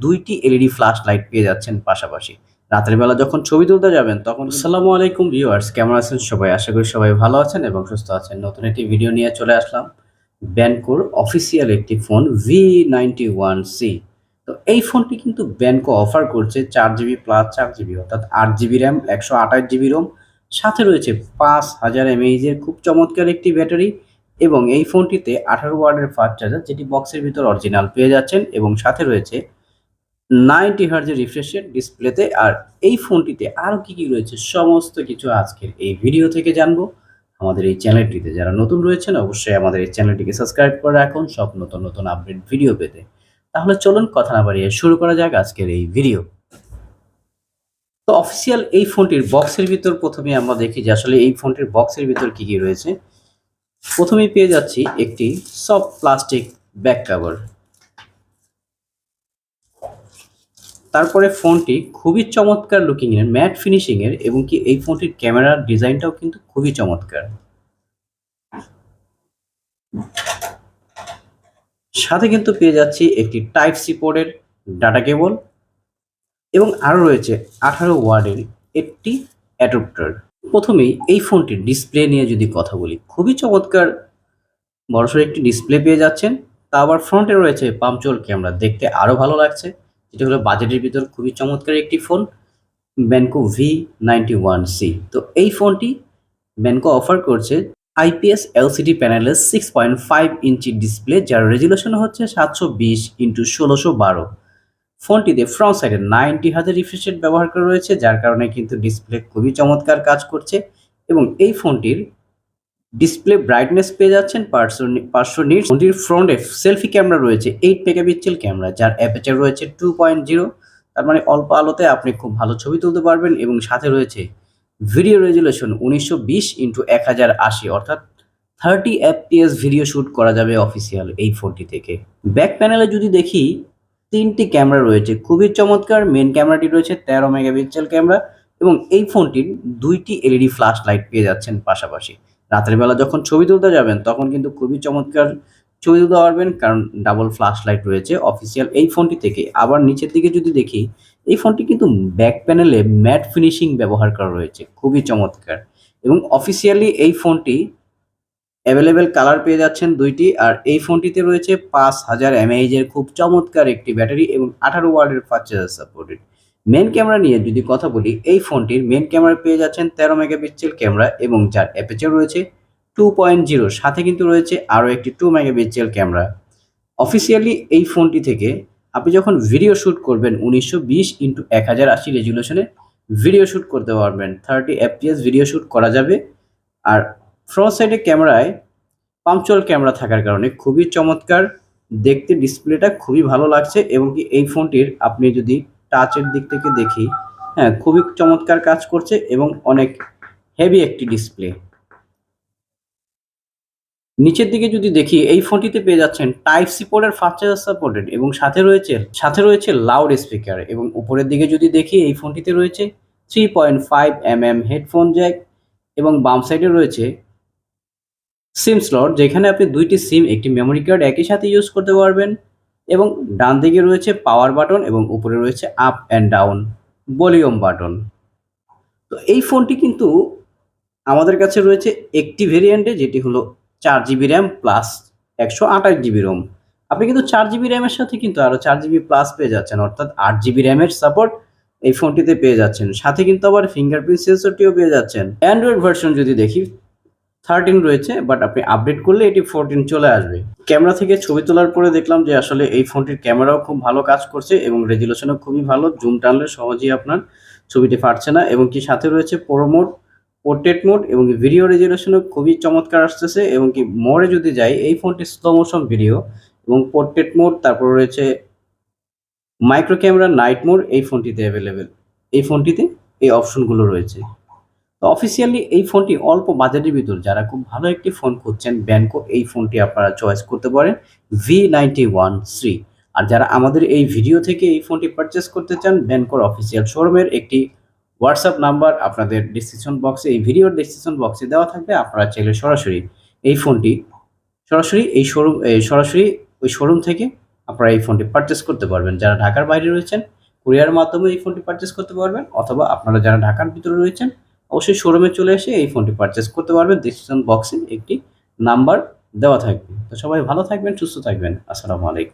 দুইটি LED flash light পেয়ে যাচ্ছেন পাশাপাশি। রাতের বেলা যখন ছবি তুলতে যাবেন তখন আসসালামু আলাইকুম ভিউয়ার্স, কেমন আছেন সবাই? আশা করি সবাই ভালো আছেন এবং সুস্থ আছেন। নতুন একটি ভিডিও নিয়ে চলে আসলাম। ব্যানকোর অফিসিয়াল একটি ফোন V91C। তো এই ফোনটি কিন্তু ব্যানকো অফার করছে 4GB প্লাস 4GB অর্থাৎ 8GB র্যাম, 128GB রোম, সাথে রয়েছে 5000 mAh এর খুব চমৎকার একটি ব্যাটারি এবং এই ফোনটিতে 18 ওয়াটের ফাস্ট চার্জার, যেটি বক্সের ভিতর অরিজিনাল পেয়ে যাচ্ছেন এবং সাথে রয়েছে 90 হার্জের রিফ্রেশ রেট ডিসপ্লেতে। আর এই ফোনটিতে আরও কি রয়েছে সমস্ত কিছু আজকের এই ভিডিও থেকে জানবো। আমাদের এই চ্যানেলটিতে যারা নতুন রয়েছেন অবশ্যই আমাদের এই চ্যানেলটিকে সাবস্ক্রাইব করে রাখুন সব নতুন নতুন আপডেট ভিডিও পেতে। তাহলে চলুন কথা না বাড়িয়ে শুরু করা যাক আজকের এই ভিডিও। তো অফিসিয়াল এই ফোনটির বক্সের ভিতর প্রথমে আমরা দেখি যে আসলে এই ফোনটির বক্সের ভিতর কি রয়েছে। প্রথমেই পেয়ে যাচ্ছি একটি সফট প্লাস্টিক ব্যাক কভার। তারপরে ফোনটি খুবই চমৎকার লুকিং এর, ম্যাট ফিনিশিং এর এবং কি এই ফোনটির ক্যামেরার ডিজাইনটাও কিন্তু খুবই চমৎকার। সাথে কিন্তু পেয়ে যাচ্ছি একটি টাইপ সি পোর্টের ডাটা কেবল এবং আরও রয়েছে 18 ওয়াটের একটি অ্যাডাপ্টার। প্রথমেই এই ফোনটির ডিসপ্লে নিয়ে যদি কথা বলি, খুবই চমৎকার বড়সড় একটি ডিসপ্লে পেয়ে যাচ্ছেন। তা আবার ফ্রন্টে রয়েছে পাঞ্চুয়াল ক্যামেরা, দেখতে আরও ভালো লাগছে। যেটা হলো বাজেটের ভিতর খুবই চমৎকার একটি ফোন, বেনকো V91C। তো এই ফোনটি বেনকো অফার করছে আইপিএস এলসিডি প্যানেলের 6.5 ইঞ্চি ডিসপ্লে, যার রেজুলেশন হচ্ছে 720x1612। ফোনটিতে ফ্রন্ট সাইডে 90 হার্জের রিফ্রেশ রেট ব্যবহার করা রয়েছে, যার কারণে কিন্তু ডিসপ্লে খুবই চমৎকার কাজ করছে এবং এই ফোনটির ডিসপ্লে ব্রাইটনেস পেয়ে যাচ্ছেন 500 নিটস। ফোনটির ফ্রন্টে সেলফি ক্যামেরা রয়েছে 8 মেগাপিক্সেল ক্যামেরা, যার অ্যাপারচার রয়েছে 2.0। তার মানে অল্প আলোতে আপনি খুব ভালো ছবি তুলতে পারবেন এবং সাথে রয়েছে ভিডিও রেজুলেশন 1920x1080 অর্থাৎ 30 fps ভিডিও শ্যুট করা যাবে অফিসিয়াল এই ফোনটি থেকে। ব্যাক প্যানেলে যদি দেখি, তিনটি ক্যামেরা রয়েছে খুবই চমৎকার। মেন ক্যামেরাটি রয়েছে 13 মেগাপিক্সেল ক্যামেরা এবং এই ফোনটির দুইটি এলইডি ফ্ল্যাশ লাইট পেয়ে যাচ্ছেন পাশাপাশি। রাতের বেলা যখন ছবি তুলতে যাবেন তখন কিন্তু খুবই চমৎকার ছবি তুলতে পারবেন, কারণ ডাবল ফ্ল্যাশ লাইট রয়েছে অফিসিয়াল এই ফোনটি থেকে। আবার নিচের দিকে যদি দেখি, এই ফোনটি কিন্তু ব্যাক প্যানেলে ম্যাট ফিনিশিং ব্যবহার করা রয়েছে, খুবই চমৎকার। এবং অফিসিয়ালি এই ফোনটি অ্যাভেলেবেল কালার পেয়ে যাচ্ছেন দুইটি। আর এই ফোনটিতে রয়েছে 5000 mAh এর খুব চমৎকার একটি ব্যাটারি এবং 18 ওয়াটের fast charger supported. Main camera নিয়ে যদি কথা বলি, এই ফোনটির মেন ক্যামেরা পেয়ে যাচ্ছেন 13 মেগাপিক্সেল ক্যামেরা এবং যার অ্যাপারচার রয়েছে 2.0, সাথে কিন্তু রয়েছে আরও একটি 2 মেগাপিক্সেল ক্যামেরা। অফিসিয়ালি এই ফোনটি থেকে আপনি যখন ভিডিও শ্যুট করবেন 1920x1080 রেজুলেশনে ভিডিও শ্যুট করতে পারবেন, 30 fps ভিডিও শ্যুট করা যাবে। আর ফ্রন্ট সাইডে ক্যামেরায় পাঞ্চুয়াল ক্যামেরা থাকার কারণে খুবই চমৎকার দেখতে, ডিসপ্লেটা খুবই ভালো লাগছে এবং কি এই ফোনটির আপনি যদি টাচের দিক থেকে দেখি, হ্যাঁ খুবই চমৎকার কাজ করছে এবং অনেক হেভি একটি ডিসপ্লে। নিচের দিকে যদি দেখি, এই ফোনটিতে পেয়ে যাচ্ছেন টাইপ সি পোর্টের ফাস্ট চার্জার সাপোর্টেড এবং সাথে রয়েছে লাউড স্পিকার। এবং উপরের দিকে যদি দেখি, এই ফোনটিতে রয়েছে 3.5mm হেডফোন জ্যাক এবং বাম সাইডে রয়েছে সিম স্লট, যেখানে আপনি দুইটি সিম, একটি মেমোরি কার্ড একই সাথে ইউজ করতে পারবেন। এবং ডান দিকে রয়েছে পাওয়ার বাটন এবং উপরে রয়েছে up and down volume button. তো এই ফোনটি কিন্তু আমাদের কাছে রয়েছে একটি ভেরিয়েন্টে, যেটি হলো 4GB RAM plus 128GB Rome. আপনি কিন্তু 4GB র্যামের সাথে কিন্তু আরও 4GB প্লাস পেয়ে যাচ্ছেন, অর্থাৎ 8GB র্যামের সাপোর্ট এই ফোনটিতে পেয়ে যাচ্ছেন। সাথে কিন্তু আবার ফিঙ্গারপ্রিন্ট সেন্সরটিও পেয়ে যাচ্ছেন। অ্যান্ড্রয়েড ভার্সন যদি দেখি, 13 রয়েছে, বাট আপনি আপডেট করলে এটি 14 চলে আসবে। ক্যামেরা থেকে ছবি তোলার পরে দেখলাম যে আসলে এই ফোনটির ক্যামেরাও খুব ভালো কাজ করছে এবং রেজুলেশনও খুবই ভালো, জুম টানলে সহজেই আপনার ছবিটি ফাটছে না। এবং কি সাথে রয়েছে প্রো মোড, পোর্ট্রেট মোড এবং ভিডিও রেজুলেশনও খুবই চমৎকার আসতেছে। এবং কি মোডে যদি যাই, এই ফোনটি স্লো মোশন ভিডিও এবং পোর্ট্রেট মোড, তারপর রয়েছে মাইক্রো ক্যামেরা, নাইট মোড এই ফোনটিতে অ্যাভেলেবেল। এই ফোনটিতে এই অপশনগুলো রয়েছে। তো অফিসিয়ালি এই ফোনটি অল্প বাজেটের ভিতর যারা খুব ভালো একটি ফোন খুঁজছেন, বেনকো এই ফোনটি আপনারা চয়েস করতে পারেন, V91C। আর যারা আমাদের এই ভিডিও থেকে এই ফোনটি পারচেস করতে চান, বেনকোর অফিসিয়াল শোরুমের একটি হোয়াটসঅ্যাপ নাম্বার আপনাদের ডিসক্রিপশন বক্সে, এই ভিডিওর ডিসক্রিপশন বক্সে দেওয়া থাকবে। আপনারা চাইলে সরাসরি এই ফোনটি সরাসরি ওই শোরুম থেকে আপনারা এই ফোনটি পারচেস করতে পারবেন। যারা ঢাকার বাইরে রয়েছেন কুরিয়ার মাধ্যমে এই ফোনটি পারচেস করতে পারবেন, অথবা আপনারা যারা ঢাকার ভিতরে রয়েছেন অবশ্যই শোরুমে চলে এসে এই ফোনটি পারচেস করতে পারবেন। ডেসক্রিপশন বক্সে একটি নাম্বার দেওয়া থাকবে। তো সবাই ভালো থাকবেন, সুস্থ থাকবেন। আসসালামু আলাইকুম।